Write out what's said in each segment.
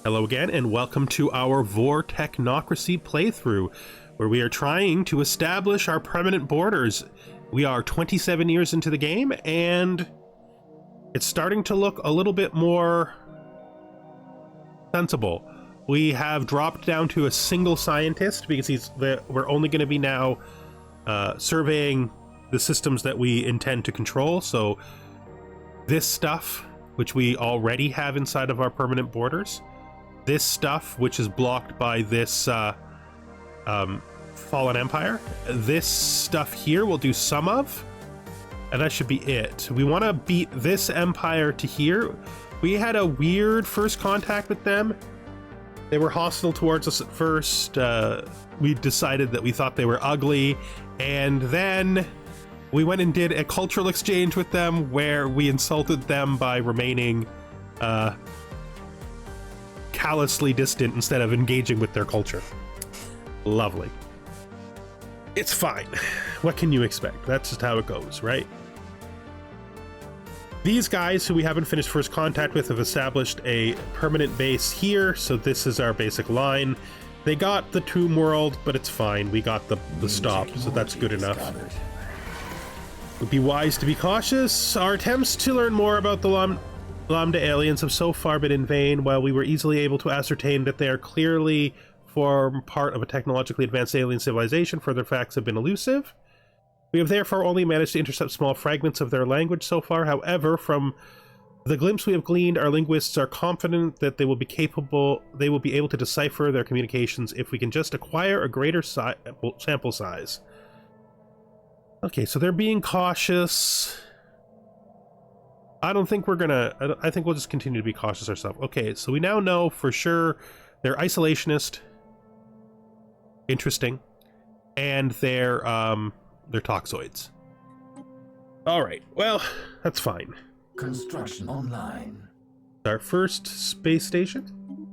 Hello again, and welcome to our Voor Technocracy playthrough, where we are trying to establish our permanent borders. We are 27 years into the game, and it's starting to look a little bit more sensible. We have dropped down to a single scientist because we're only going to be now surveying the systems that we intend to control. So this stuff, which we already have inside of our permanent borders, this stuff, which is blocked by this fallen empire, this stuff here we'll do some of, and that should be it. We want to beat this empire to here. We had a weird first contact with them. They were hostile towards us at first. We decided that we thought they were ugly, and then we went and did a cultural exchange with them where we insulted them by remaining callously distant instead of engaging with their culture. Lovely. It's fine. What can you expect? That's just how it goes, right? These guys who we haven't finished first contact with have established a permanent base here, so this is our basic line. They got the tomb world, but it's fine. We got the stop, so that's good enough. It would be wise to be cautious. Our attempts to learn more about the Lambda aliens have so far been in vain. While we were easily able to ascertain that they are clearly form part of a technologically advanced alien civilization, further facts have been elusive. We have therefore only managed to intercept small fragments of their language so far. However, from the glimpse we have gleaned, our linguists are confident that they will be able to decipher their communications if we can just acquire a greater sample size. Okay, so they're being cautious. I don't think we're gonna... I think we'll just continue to be cautious ourselves. Okay, so we now know for sure they're isolationist. Interesting. And they're toxoids. Alright, well, that's fine. Construction online. Our first space station.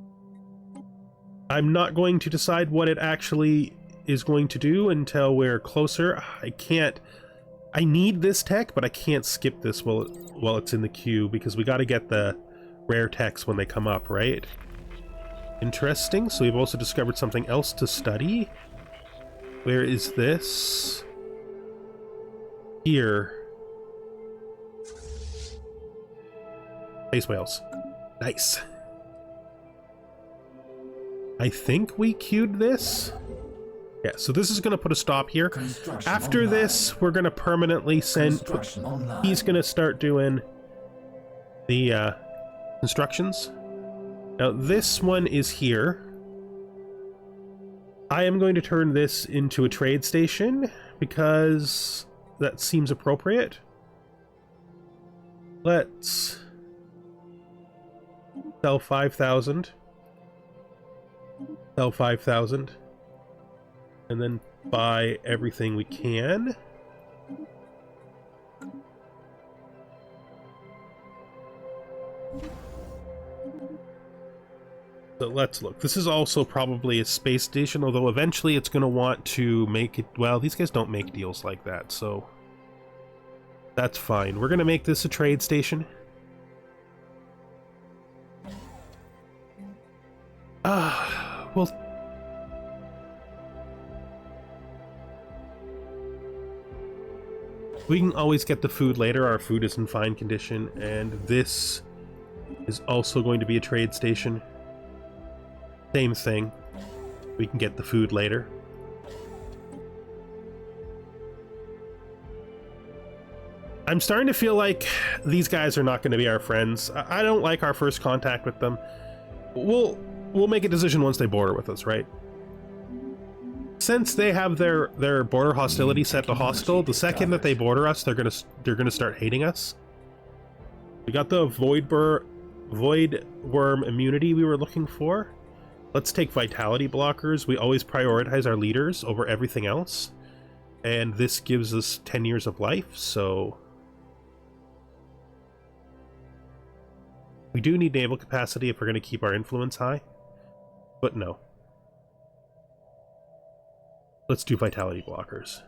I'm not going to decide what it actually is going to do until we're closer. I need this tech, but I can't skip this while it's in the queue because we got to get the rare techs when they come up, right? Interesting. So we've also discovered something else to study. Where is this? Here. Space whales. Nice. I think we queued this. Yeah, so this is going to put a stop here. After this, we're going to permanently send... He's going to start doing the constructions. Now, this one is here. I am going to turn this into a trade station because that seems appropriate. Let's sell 5,000. Sell 5,000. And then buy everything we can. So let's look. This is also probably a space station, although eventually it's going to want to make it... Well, these guys don't make deals like that, so that's fine. We're going to make this a trade station. Well... We can always get the food later. Our food is in fine condition, and this is also going to be a trade station. Same thing. We can get the food later. I'm starting to feel like these guys are not going to be our friends. I don't like our first contact with them. We'll make a decision once they border with us, right? Since they have their border hostility set to hostile, the second that they border us, they're gonna start hating us. We got the void worm immunity we were looking for. Let's take vitality blockers. We always prioritize our leaders over everything else, and this gives us 10 years of life. So we do need naval capacity if we're going to keep our influence high, but no. Let's do vitality blockers.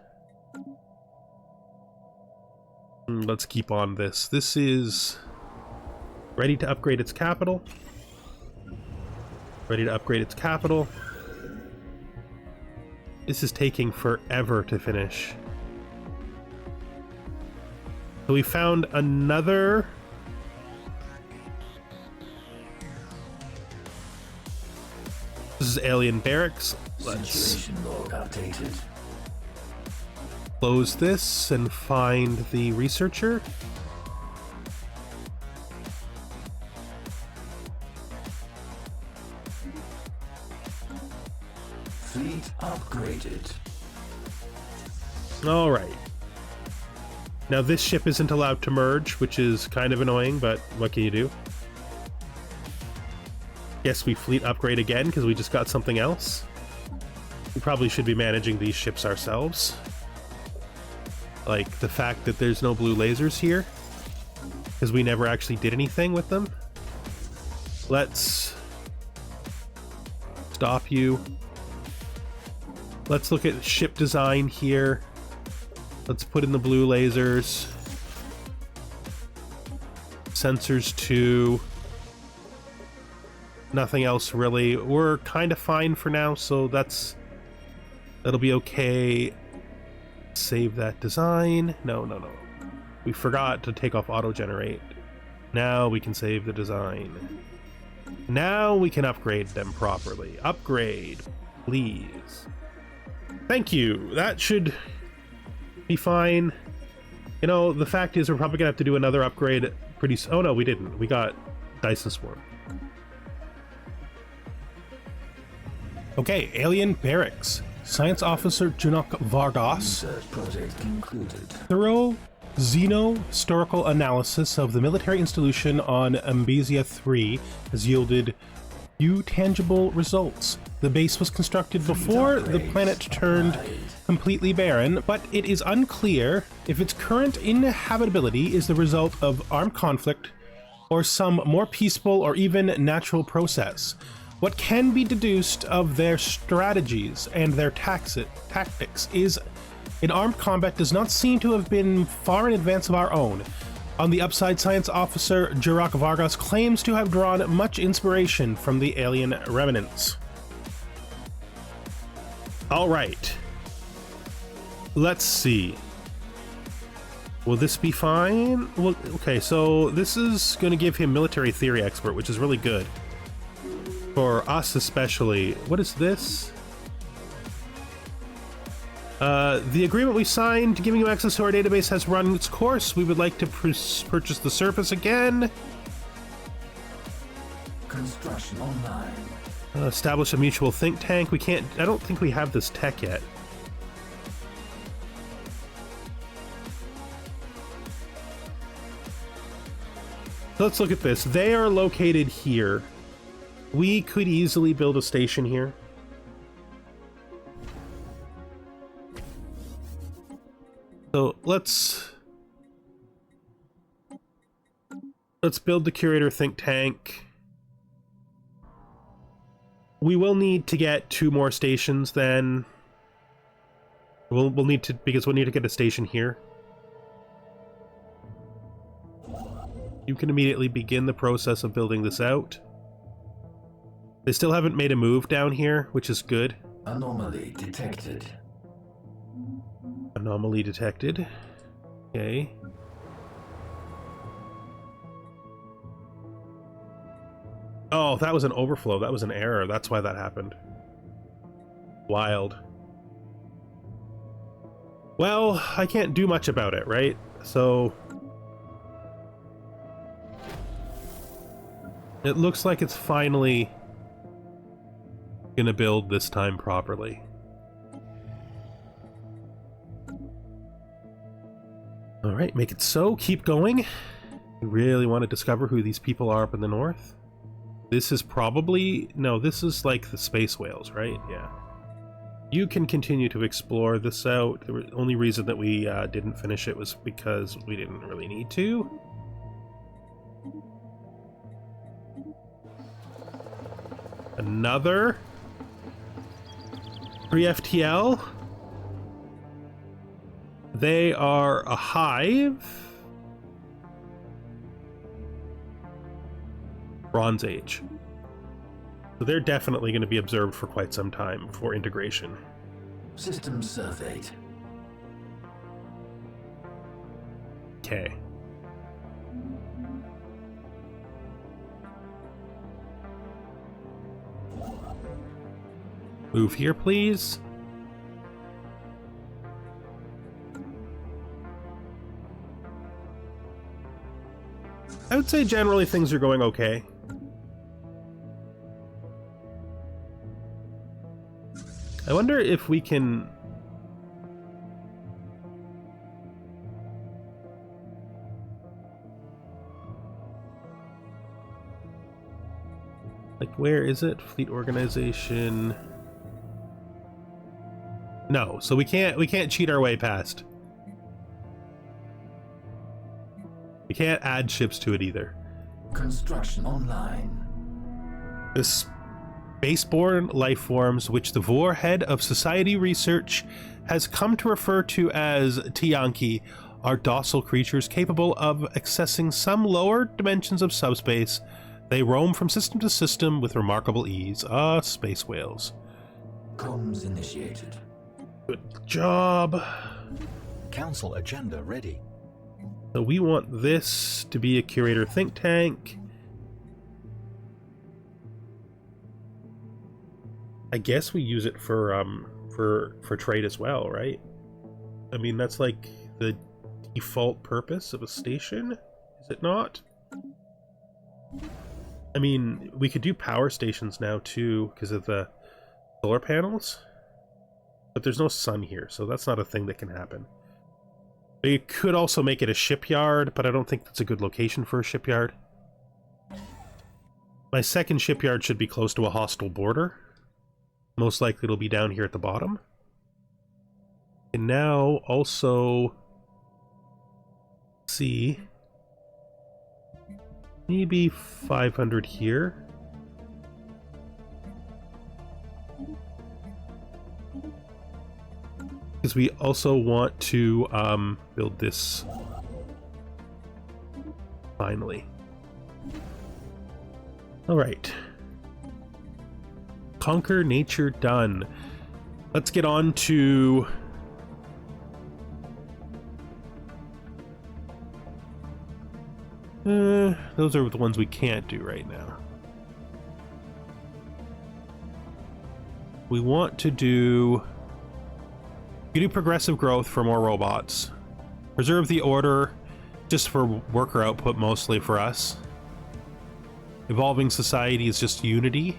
Let's keep on this. This is ready to upgrade its capital. Ready to upgrade its capital. This is taking forever to finish. So we found another... This is alien barracks. Let's Situation log updated. close this and find the researcher. Fleet upgraded. All right. Now this ship isn't allowed to merge, which is kind of annoying, but what can you do? Guess we fleet upgrade again because we just got something else. We probably should be managing these ships ourselves. Like the fact that there's no blue lasers here, because we never actually did anything with them. Let's stop you. Let's look at ship design here. Let's put in the blue lasers. Sensors 2. Nothing else really. We're kind of fine for now, so that'll be okay. Save that design. No. We forgot to take off auto generate. Now we can save the design. Now we can upgrade them properly. Upgrade, please. Thank you. That should be fine. You know, the fact is we're probably gonna have to do another upgrade pretty soon. Oh no, we didn't. We got Dyson Swarm. Okay, alien barracks. Science Officer Junok Vargas. Research project concluded. Thorough xeno-historical analysis of the military installation on Ambesia 3 has yielded few tangible results. The base was constructed before the planet turned completely barren, but it is unclear if its current inhabitability is the result of armed conflict or some more peaceful or even natural process. What can be deduced of their strategies and their tactics is in armed combat does not seem to have been far in advance of our own. On the upside, Science Officer Jurak Vargas claims to have drawn much inspiration from the alien remnants. All right. Let's see. Will this be fine? Well, okay, so this is going to give him military theory expert, which is really good. For us especially. What is this? The agreement we signed giving you access to our database has run its course. We would like to purchase the surface again. Construction online. Establish a mutual think tank. We can't... I don't think we have this tech yet. Let's look at this. They are located here. We could easily build a station here. So let's build the curator think tank. We will need to get 2 more stations then. We'll need to, because we'll need to get a station here. You can immediately begin the process of building this out. They still haven't made a move down here, which is good. Anomaly detected. Anomaly detected. Okay. Oh, that was an overflow. That was an error. That's why that happened. Wild. Well, I can't do much about it, right? So... it looks like it's finally gonna build this time properly. All right, make it so. Keep going. We really want to discover who these people are up in the north. This is probably... no, this is like the space whales, right? Yeah. You can continue to explore this out. The only reason that we didn't finish it was because we didn't really need to. Another pre-FTL. They are a hive. Bronze Age. So they're definitely going to be observed for quite some time for integration. System surveyed. Okay. Move here, please. I would say generally things are going okay. I wonder if we can... Like, where is it? Fleet organization. No, so we can't cheat our way past. We can't add ships to it either. Construction online. The spaceborne life forms, which the Voor head of Society Research has come to refer to as Tianki, are docile creatures capable of accessing some lower dimensions of subspace. They roam from system to system with remarkable ease. Space whales. Comms initiated. Good job. Council agenda ready. So we want this to be a curator think tank. I guess we use it for trade as well, right? I mean, that's like the default purpose of a station, is it not? I mean, we could do power stations now too because of the solar panels, but there's no sun here, so that's not a thing that can happen. You could also make it a shipyard, but I don't think that's a good location for a shipyard. My second shipyard should be close to a hostile border. Most likely it'll be down here at the bottom. And now also see maybe 500 here. Because we also want to build this finally. All right. Conquer nature done. Let's get on to those are the ones we can't do right now. We want to do... You do progressive growth for more robots. Preserve the order just for worker output mostly for us. Evolving society is just unity.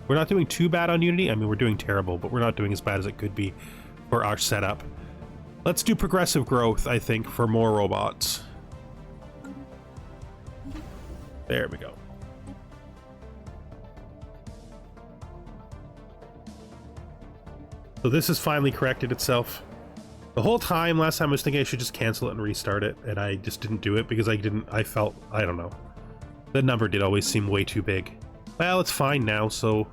We're not doing too bad on unity. I mean, we're doing terrible, but we're not doing as bad as it could be for our setup. Let's do progressive growth, I think, for more robots. There we go. So this has finally corrected itself. The whole time, last time I was thinking I should just cancel it and restart it, and I just didn't do it because I don't know. The number did always seem way too big. Well, it's fine now, so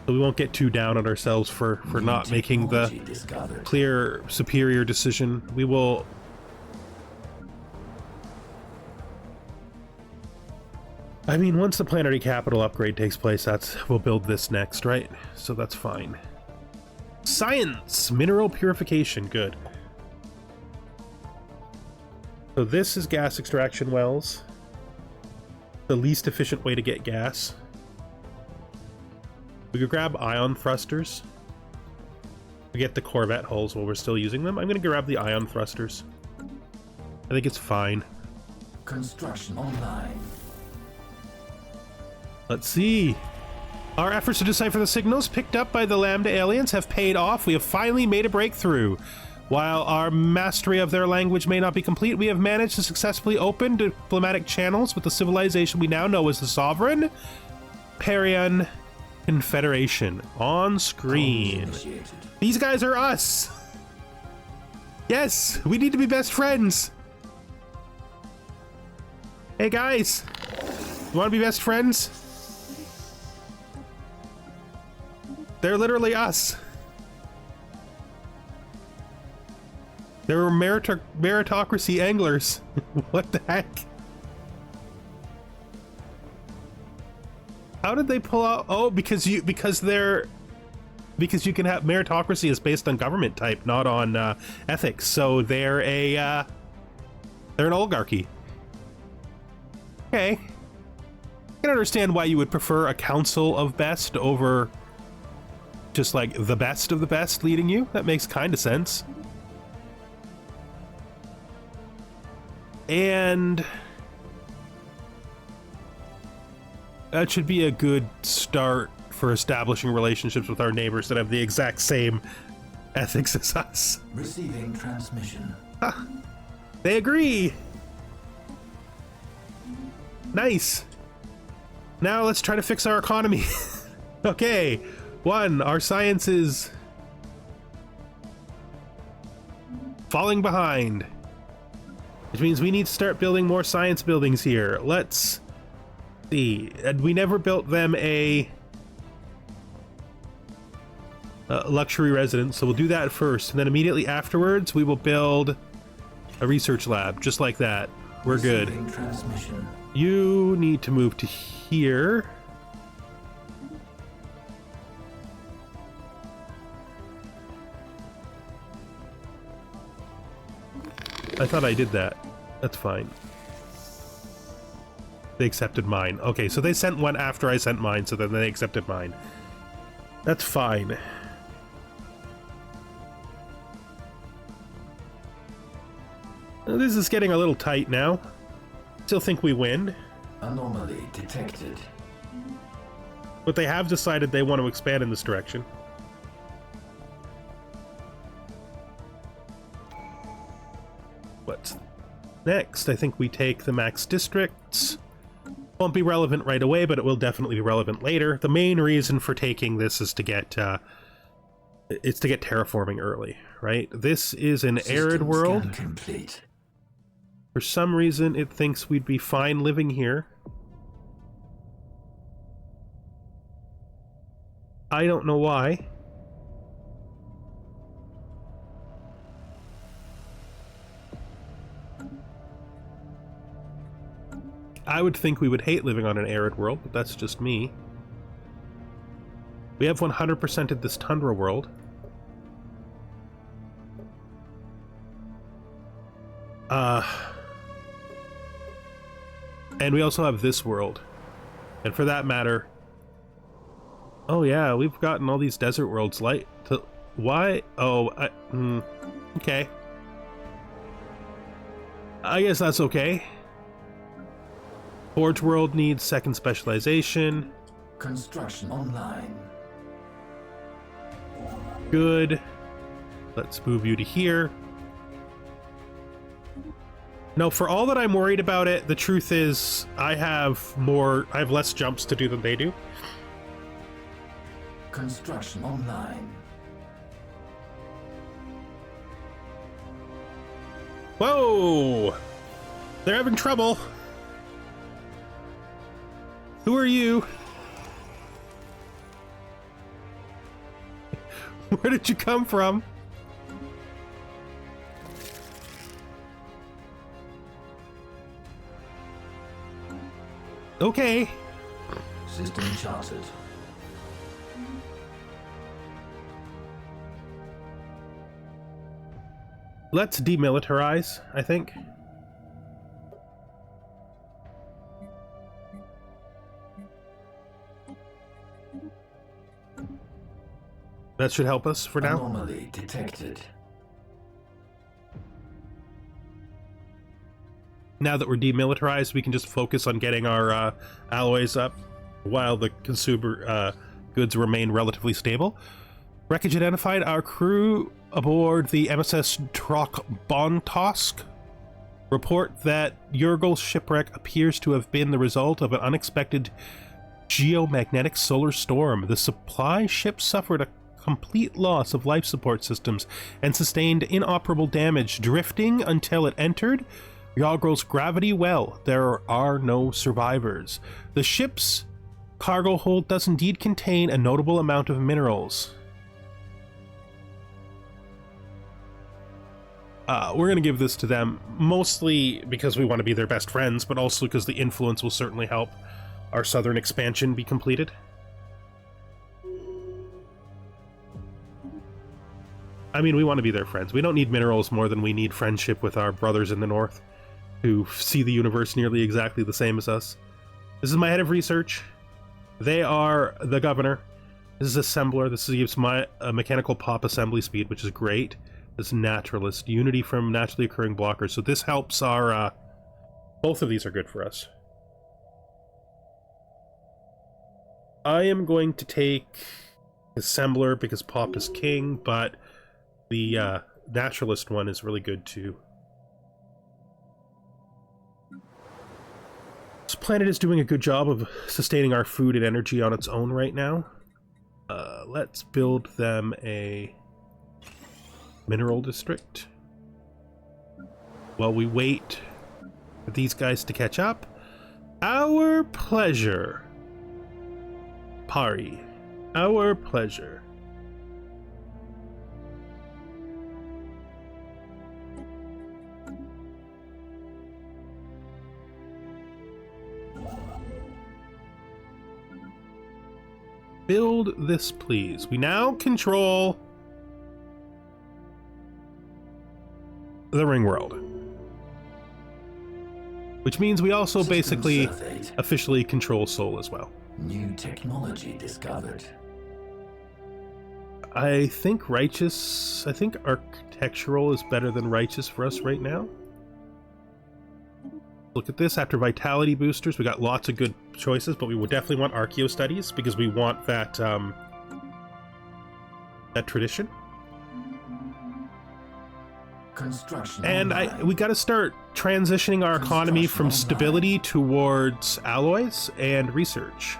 we won't get too down on ourselves for not making the clear, superior decision. We will... I mean, once the planetary capital upgrade takes place, we'll build this next, right? So that's fine. Science! Mineral purification, good. So this is gas extraction wells. The least efficient way to get gas. We could grab ion thrusters. We get the Corvette hulls while we're still using them. I'm going to grab the ion thrusters. I think it's fine. Construction online. Let's see. Our efforts to decipher the signals picked up by the Lambda aliens have paid off. We have finally made a breakthrough. While our mastery of their language may not be complete, we have managed to successfully open diplomatic channels with the civilization we now know as the Sovereign Parian Confederation on screen. These guys are us. Yes, we need to be best friends. Hey guys, you want to be best friends? They're literally us. They're meritocracy anglers. What the heck? How did they pull out? Oh, because you can have meritocracy is based on government type, not on ethics. So they're an oligarchy. Okay. I can understand why you would prefer a council of best over just like the best of the best leading you. That makes kind of sense. And that should be a good start for establishing relationships with our neighbors that have the exact same ethics as us. Receiving transmission. They agree. Nice. Now let's try to fix our economy. Okay. 1, our science is falling behind, which means we need to start building more science buildings here. Let's see. And we never built them a luxury residence, so we'll do that first, and then immediately afterwards we will build a research lab, just like that. We're good. Transmission. You need to move to here. I thought I did that. That's fine. They accepted mine. Okay, so they sent one after I sent mine, so then they accepted mine. That's fine. Now, this is getting a little tight now. Still think we win. Anomaly detected. But they have decided they want to expand in this direction. What's next? I think we take the max districts. Won't be relevant right away, but it will definitely be relevant later. The main reason for taking this is to get terraforming early, right? This is an arid world. Complete. For some reason, it thinks we'd be fine living here. I don't know why. I would think we would hate living on an arid world, but that's just me. We have 100%ed this tundra world. And we also have this world. And for that matter... Oh yeah, we've gotten all these desert worlds light to... Why? Oh, okay. I guess that's okay. Forge world needs second specialization. Construction online. Good. Let's move you to here. No, for all that I'm worried about it, the truth is I have less jumps to do than they do. Construction online. Whoa! They're having trouble. Who are you? Where did you come from? Okay. System charted. Let's demilitarize, I think. That should help us for now. Anomaly detected. Now that we're demilitarized, we can just focus on getting our alloys up while the consumer goods remain relatively stable. Wreckage identified. Our crew aboard the MSS Trock Bontosk report that Yurgul's shipwreck appears to have been the result of an unexpected geomagnetic solar storm. The supply ship suffered a complete loss of life support systems and sustained inoperable damage, drifting until it entered Yurgul's gravity well. There are no survivors. The ship's cargo hold does indeed contain a notable amount of minerals. We're going to give this to them, mostly because we want to be their best friends, but also because the influence will certainly help. our southern expansion be completed. I mean, we want to be their friends. We don't need minerals more than we need friendship with our brothers in the north, who see the universe nearly exactly the same as us. This is my head of research. They are the governor. This is assembler. This gives my mechanical pop assembly speed, which is great. This is naturalist. Unity from naturally occurring blockers. So this helps our... both of these are good for us. I am going to take assembler because pop is king, but the naturalist one is really good too. This planet is doing a good job of sustaining our food and energy on its own right now. Let's build them a mineral district while we wait for these guys to catch up. Our pleasure. Pari. Our pleasure. Build this, please. We now control the ring world, which means we also System basically surveyed. officially control Sol as well. New technology discovered. I think architectural is better than righteous for us right now. Look at this. After vitality boosters, we got lots of good choices, but we would definitely want archaeo studies because we want that that tradition. Construction And online. we got to start transitioning our economy from Construction stability towards alloys and research.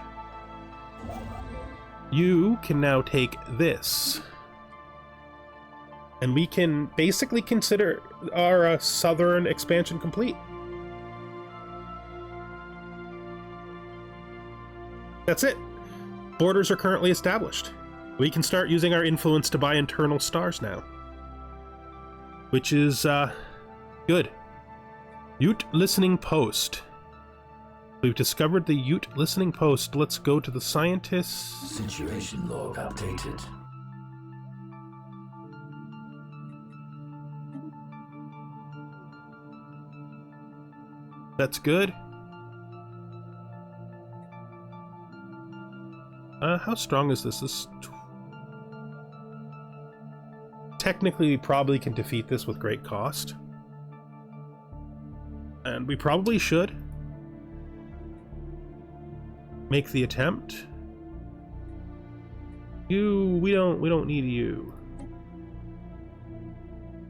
You can now take this, and we can basically consider our southern expansion complete. That's it. Borders are currently established. We can start using our influence to buy internal stars now, which is good. Ute listening post. We've discovered the Ute listening post. Let's go to the scientists. Situation log updated. That's good. How strong is this? Technically, we probably can defeat this with great cost. And we probably should make the attempt. We don't need you.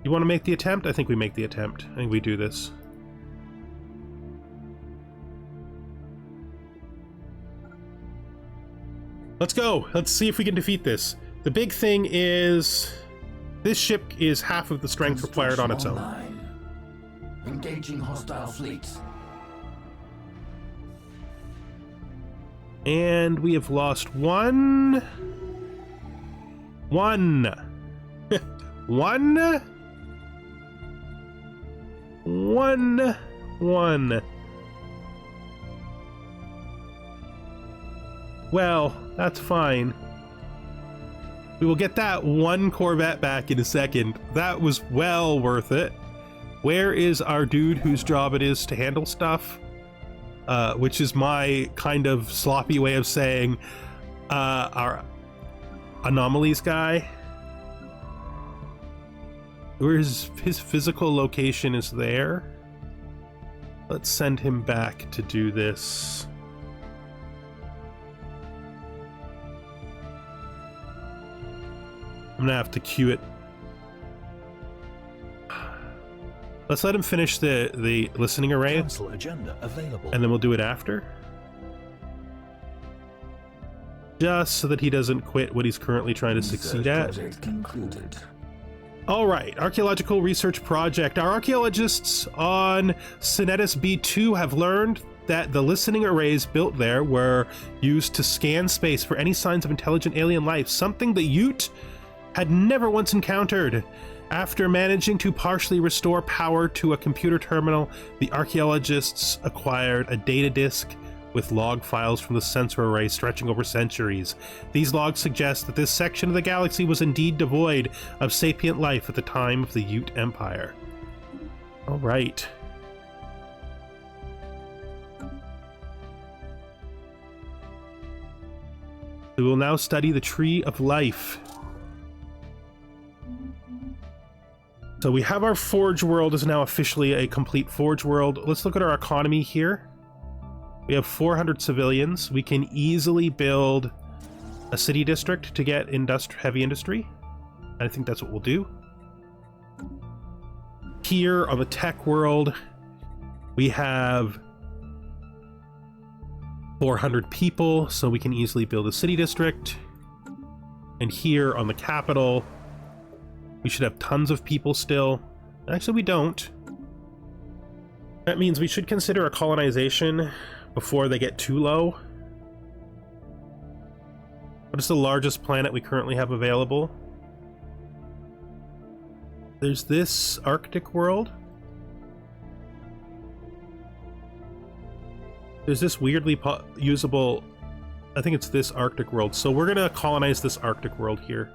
You want to make the attempt? I think we make the attempt. I think we do this. Let's go. Let's see if we can defeat this. The big thing is this ship is half of the strength required on its own. Online. Engaging hostile fleets. And we have lost one. One. Well, that's fine. We will get that one Corvette back in a second. That was well worth it. Where is our dude whose job it is to handle stuff? Which is my kind of sloppy way of saying our anomalies guy. Where his physical location is there. Let's send him back to do this. I'm gonna have to queue it. Let's let him finish the listening array, Council agenda available. and then we'll do it after. Just so that he doesn't quit what he's currently trying to succeed at. Project concluded. All right, Archaeological Research Project. Our archaeologists on Cinetis B2 have learned that the listening arrays built there were used to scan space for any signs of intelligent alien life, something the Ute had never once encountered. After managing to partially restore power to a computer terminal, the archaeologists acquired a data disk with log files from the sensor array stretching over centuries. These logs suggest that this section of the galaxy was indeed devoid of sapient life at the time of the Ute Empire. All right. We will now study the Tree of Life. So we have our Forge world is now officially a complete Forge world. Let's look at our economy here. We have 400 civilians. We can easily build a city district to get heavy industry. I think that's what we'll do. Here on the tech world, we have 400 people, so we can easily build a city district. And here on the capital, we should have tons of people still. Actually, we don't. That means we should consider a colonization before they get too low. What is the largest planet we currently have available? There's this Arctic world. There's this weirdly usable, I think it's this Arctic world. So we're gonna colonize this Arctic world here.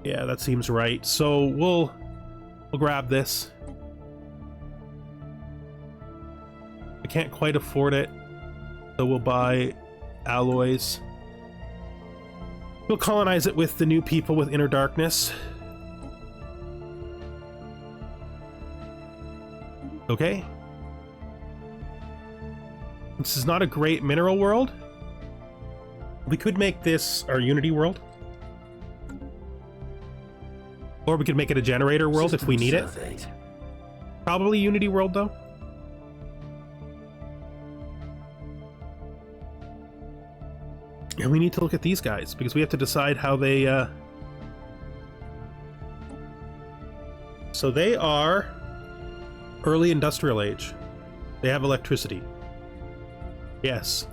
Yeah, that seems right. So we'll grab this. I can't quite afford it, so we'll buy alloys. We'll colonize it with the new people with Inner Darkness. Okay. This is not a great mineral world. We could make this our Unity world. Or we could make it a generator world if we need it. Probably Unity world, though. And we need to look at these guys, because we have to decide how they... So they are early industrial age. They have electricity. Yes.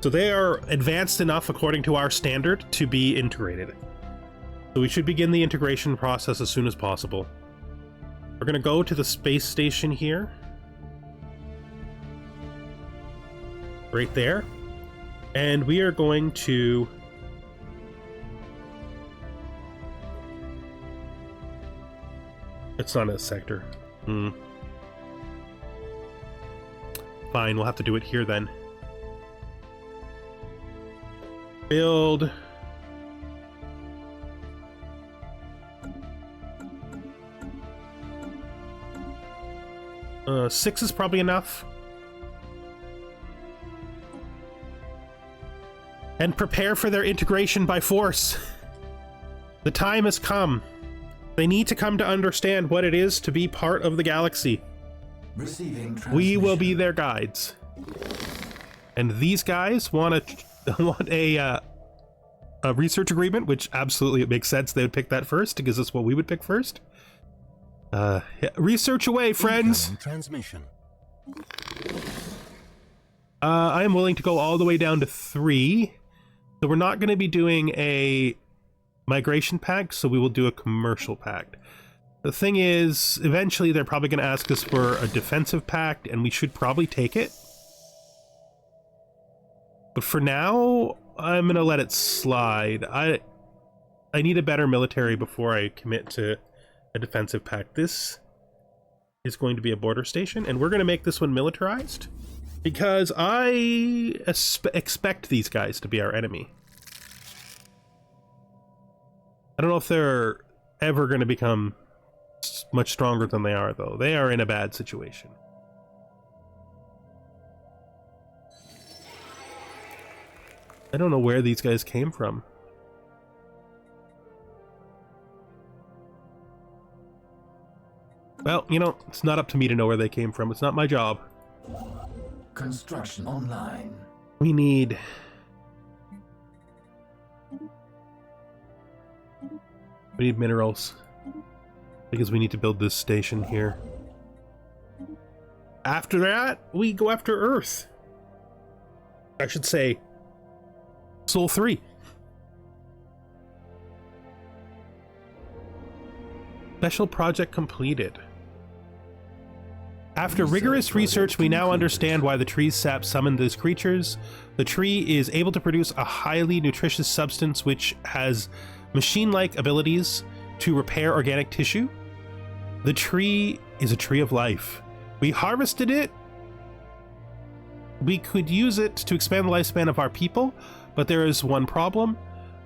So they are advanced enough, according to our standard, to be integrated. So we should begin the integration process as soon as possible. We're going to go to the space station here. Right there. And we are going to... It's not a sector. Fine, we'll have to do it here then. Build... 6 is probably enough. And prepare for their integration by force. The time has come. They need to come to understand what it is to be part of the galaxy. We will be their guides. And these guys want a research agreement, which absolutely it makes sense they would pick that first, because that's what we would pick first. Yeah, research away, friends. Transmission. I am willing to go all the way down to 3. So we're not going to be doing a migration pact, so we will do a commercial pact. The thing is, eventually they're probably going to ask us for a defensive pact, and we should probably take it. But for now, I'm going to let it slide. I need a better military before I commit to a defensive pact. This is going to be a border station, and we're going to make this one militarized because I expect these guys to be our enemy. I don't know if they're ever going to become much stronger than they are, though. They are in a bad situation. I don't know where these guys came from. Well, you know, it's not up to me to know where they came from. It's not my job. Construction online. We need... minerals. Because we need to build this station here. After that, we go after Earth. I should say, Sol 3. Special project completed. After rigorous research, we now understand why the tree's sap summoned these creatures. The tree is able to produce a highly nutritious substance which has machine-like abilities to repair organic tissue. The tree is a tree of life. We harvested it. We could use it to expand the lifespan of our people, but there is one problem.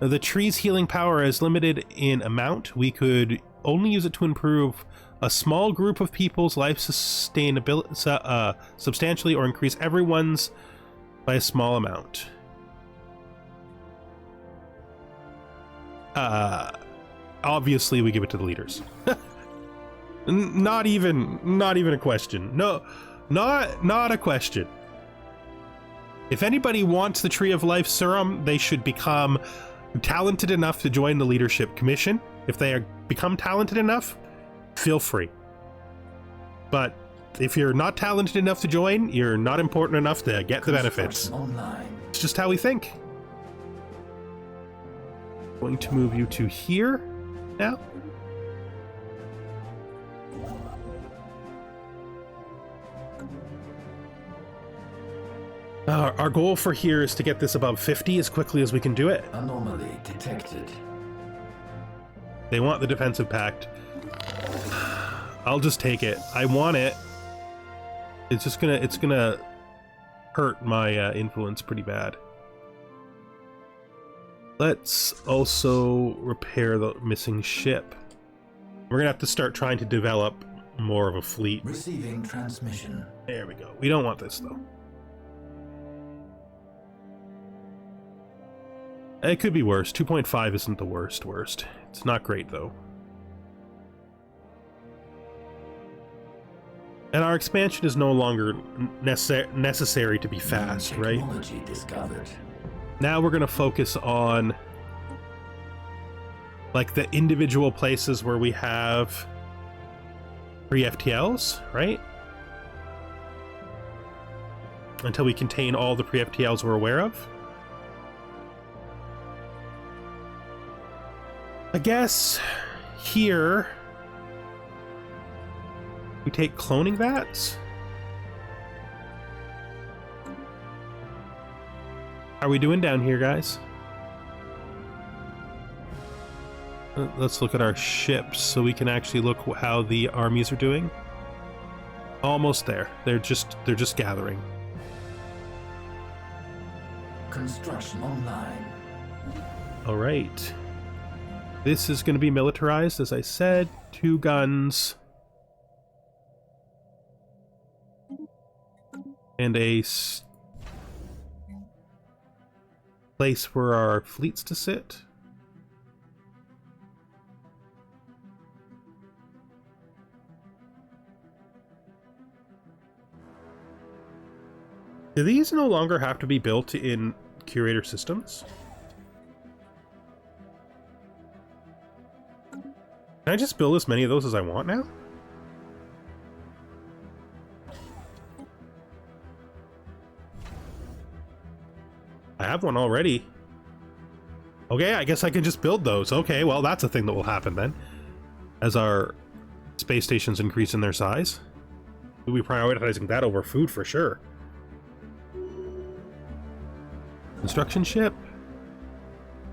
The tree's healing power is limited in amount. We could only use it to improve a small group of people's life sustainability substantially, or increase everyone's by a small amount. Obviously we give it to the leaders. Not even a question. No, not a question. If anybody wants the Tree of Life serum, they should become talented enough to join the leadership commission. If they become talented enough, feel free. But if you're not talented enough to join, you're not important enough to get the benefits. It's just how we think. Going to move you to here now. Our goal for here is to get this above 50 as quickly as we can do it. Anomaly detected. They want the defensive pact. I'll just take it. I want it. It's gonna hurt my influence pretty bad. Let's also repair the missing ship. We're gonna have to start trying to develop more of a fleet. Receiving transmission. There we go. We don't want this though. It could be worse. 2.5 isn't the worst. It's not great though. And our expansion is no longer necessary to be fast, right? Technology discovered. Now we're going to focus on like the individual places where we have pre-FTLs, right? Until we contain all the pre-FTLs we're aware of. I guess here we take cloning vats. How are we doing down here, guys? Let's look at our ships so we can actually look how the armies are doing. Almost there. They're just gathering. Construction online. All right. This is going to be militarized, as I said. 2 guns. And a place for our fleets to sit. Do these no longer have to be built in curator systems? Can I just build as many of those as I want now? I have one already. Okay, I guess I can just build those. Okay, well, that's a thing that will happen then. As our space stations increase in their size. We'll be prioritizing that over food for sure. Construction ship.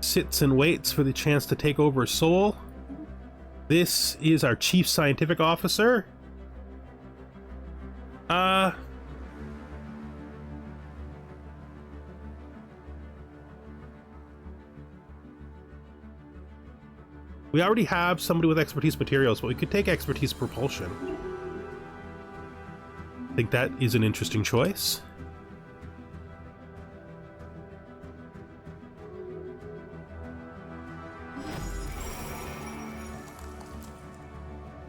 Sits and waits for the chance to take over Seoul. This is our chief scientific officer. We already have somebody with expertise materials, but we could take expertise propulsion. I think that is an interesting choice.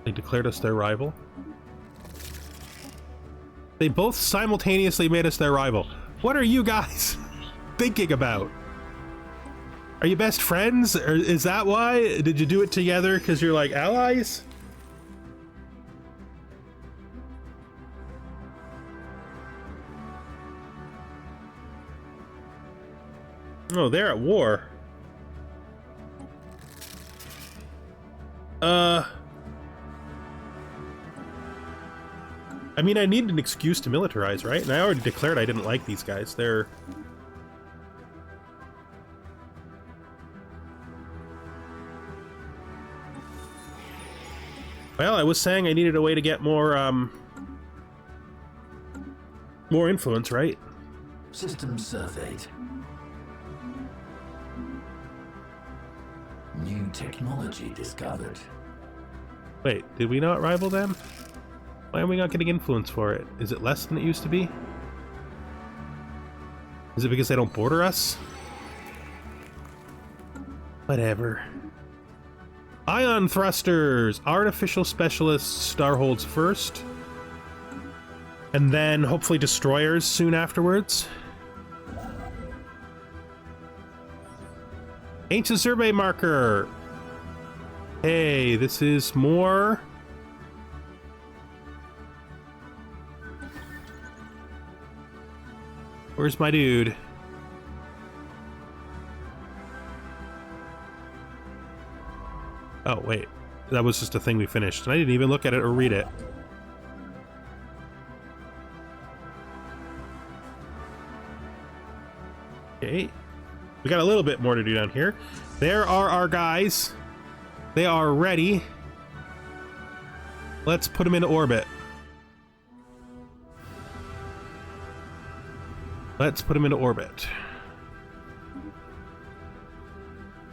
They declared us their rival. They both simultaneously made us their rival. What are you guys thinking about? Are you best friends? Or is that why? Did you do it together because you're like allies? Oh, they're at war. I mean, I need an excuse to militarize, right? And I already declared I didn't like these guys. They're... Well, I was saying I needed a way to get more influence, right? System surveyed. New technology discovered. Wait, did we not rival them? Why are we not getting influence for it? Is it less than it used to be? Is it because they don't border us? Whatever. Ion thrusters! Artificial specialists Starholds first. And then hopefully destroyers soon afterwards. Ancient survey marker! Hey, this is more... Where's my dude? Oh, wait. That was just a thing we finished, and I didn't even look at it or read it. Okay. We got a little bit more to do down here. There are our guys. They are ready. Let's put them into orbit. Let's put them into orbit.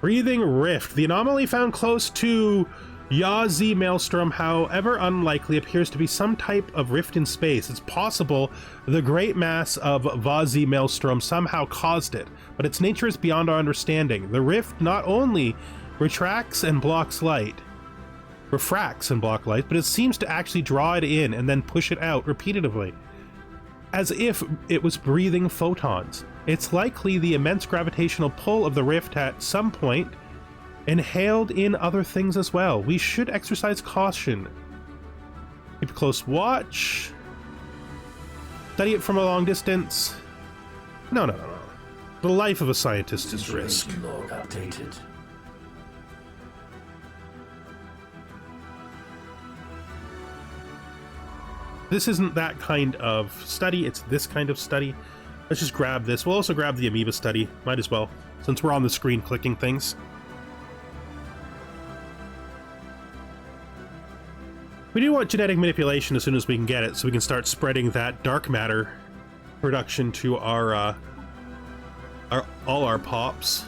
Breathing Rift. The anomaly found close to Yazi Maelstrom, however unlikely, appears to be some type of rift in space. It's possible the great mass of Vazi Maelstrom somehow caused it, but its nature is beyond our understanding. The rift not only refracts and block light, but it seems to actually draw it in and then push it out repeatedly, as if it was breathing photons. It's likely the immense gravitational pull of the rift at some point inhaled in other things as well. We should exercise caution. Keep a close watch. Study it from a long distance. No. The life of a scientist is risk. Log updated. This isn't that kind of study, it's this kind of study. Let's just grab this. We'll also grab the amoeba study. Might as well, since we're on the screen clicking things. We do want genetic manipulation as soon as we can get it, so we can start spreading that dark matter production to all our pops.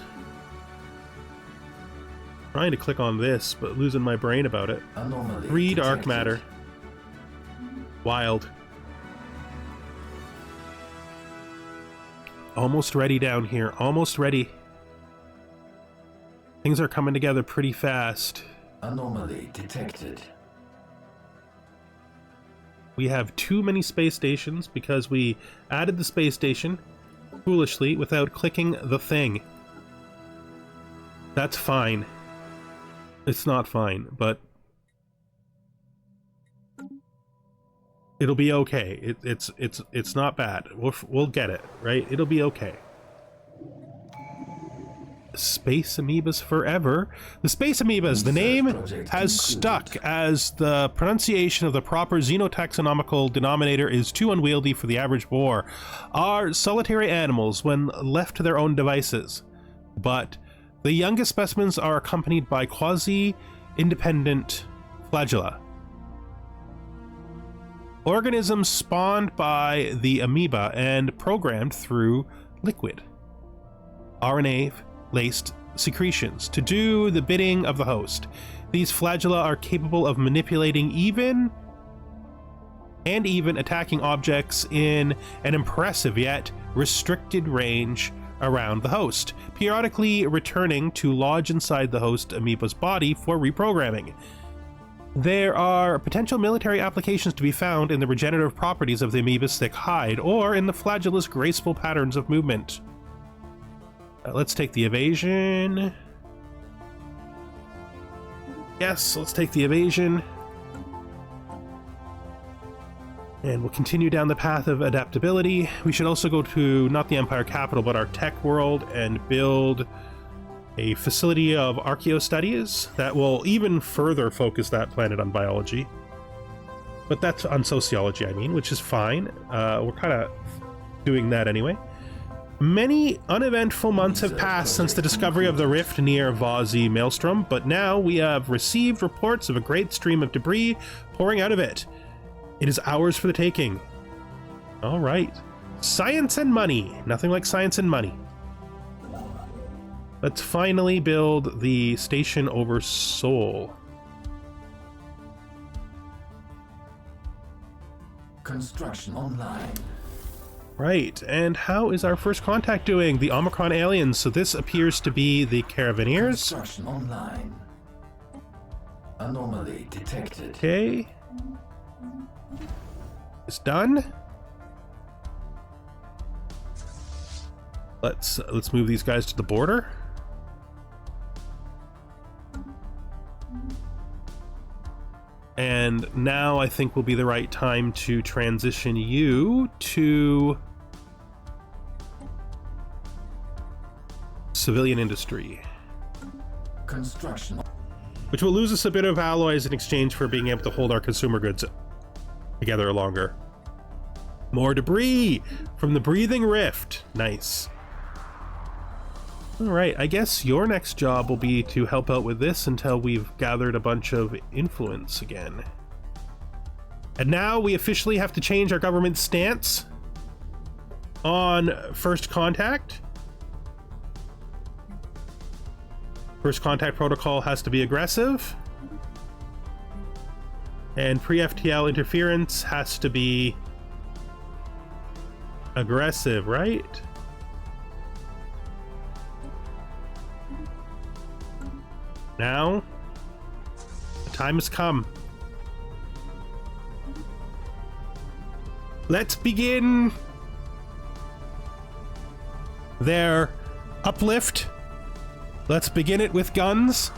Trying to click on this, but losing my brain about it. Anomaly 3 dark detected. matter. Wild. Almost ready down here. Almost ready. Things are coming together pretty fast. Anomaly detected. We have too many space stations because we added the space station foolishly without clicking the thing. That's fine. It's not fine, but it'll be okay. It's not bad. We'll get it, right? It'll be okay. Space amoebas forever. The space amoebas, the name has stuck as the pronunciation of the proper xenotaxonomical denominator is too unwieldy for the average boar. Are solitary animals when left to their own devices, but the youngest specimens are accompanied by quasi-independent flagella. Organisms spawned by the amoeba and programmed through liquid RNA-laced secretions to do the bidding of the host. These flagella are capable of manipulating even attacking objects in an impressive yet restricted range around the host, periodically returning to lodge inside the host amoeba's body for reprogramming. There are potential military applications to be found in the regenerative properties of the amoeba's thick hide, or in the flagella's graceful patterns of movement. Let's take the evasion. Yes, let's take the evasion. And we'll continue down the path of adaptability. We should also go to, not the Empire capital, but our tech world and build a facility of archaeo studies that will even further focus that planet on biology. But that's on sociology, I mean, which is fine. We're kind of doing that anyway. Many uneventful months have passed since the discovery of the rift near Vazi Maelstrom, but now we have received reports of a great stream of debris pouring out of it. It is ours for the taking. All right. Science and money. Nothing like science and money. Let's finally build the station over Sol. Construction online. Right, and how is our first contact doing? The Omicron aliens. So this appears to be the Caravaneers. Construction online. Anomaly detected. Okay. It's done. Let's move these guys to the border. And now I think will be the right time to transition you to civilian industry. Construction. Which will lose us a bit of alloys in exchange for being able to hold our consumer goods together longer. More debris from the breathing rift. Nice. All right, I guess your next job will be to help out with this until we've gathered a bunch of influence again. And now we officially have to change our government stance on first contact. First contact protocol has to be aggressive. And pre-FTL interference has to be aggressive, right? Now, the time has come. Let's begin their uplift. Let's begin it with guns,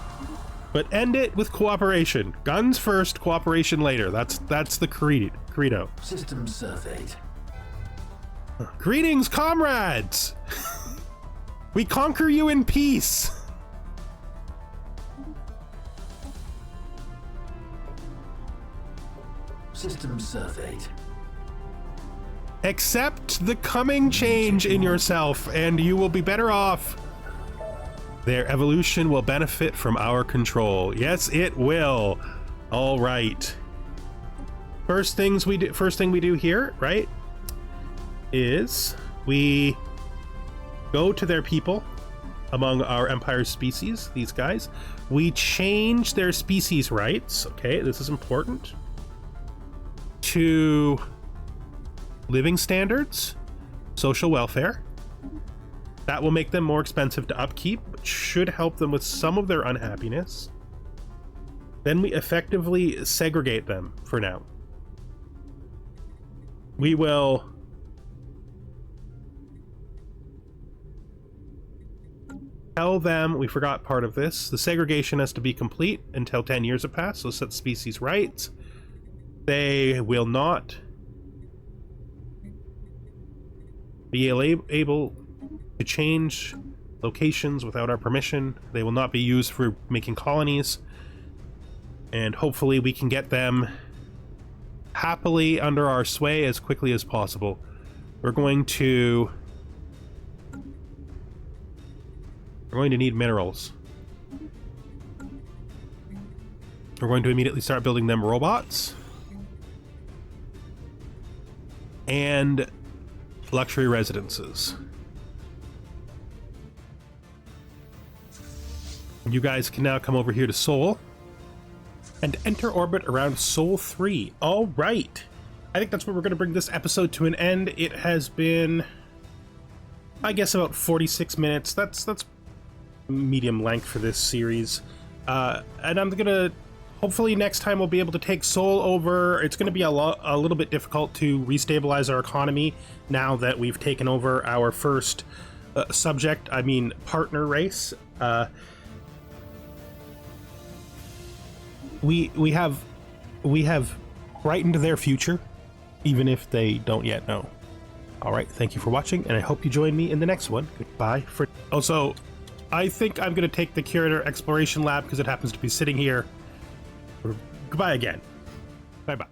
but end it with cooperation. Guns first, cooperation later. That's the credo. System surveyed. Greetings, comrades! We conquer you in peace. System surveyed. Accept the coming change in yourself, and you will be better off. Their evolution will benefit from our control. Yes, it will. All right. First thing we do here, right, is we go to their people among our Empire's species, these guys. We change their species rights. Okay, this is important. To living standards, social welfare. That will make them more expensive to upkeep, but should help them with some of their unhappiness. Then we effectively segregate them for now. We will tell them, we forgot part of this, the segregation has to be complete until 10 years have passed, so set species rights. They will not be able to change locations without our permission. They will not be used for making colonies. And hopefully we can get them happily under our sway as quickly as possible. We're going to need minerals. We're going to immediately start building them robots. And luxury residences. You guys can now come over here to Sol and enter orbit around Sol 3. All right. I think that's where we're going to bring this episode to an end. It has been, I guess, about 46 minutes. That's medium length for this series. And I'm going to, hopefully next time we'll be able to take Sol over. It's going to be a little bit difficult to restabilize our economy now that we've taken over our first partner race. We have brightened their future, even if they don't yet know. All right, thank you for watching, and I hope you join me in the next one. Goodbye for... Also, I think I'm going to take the Curator Exploration Lab because it happens to be sitting here. Goodbye again. Bye-bye.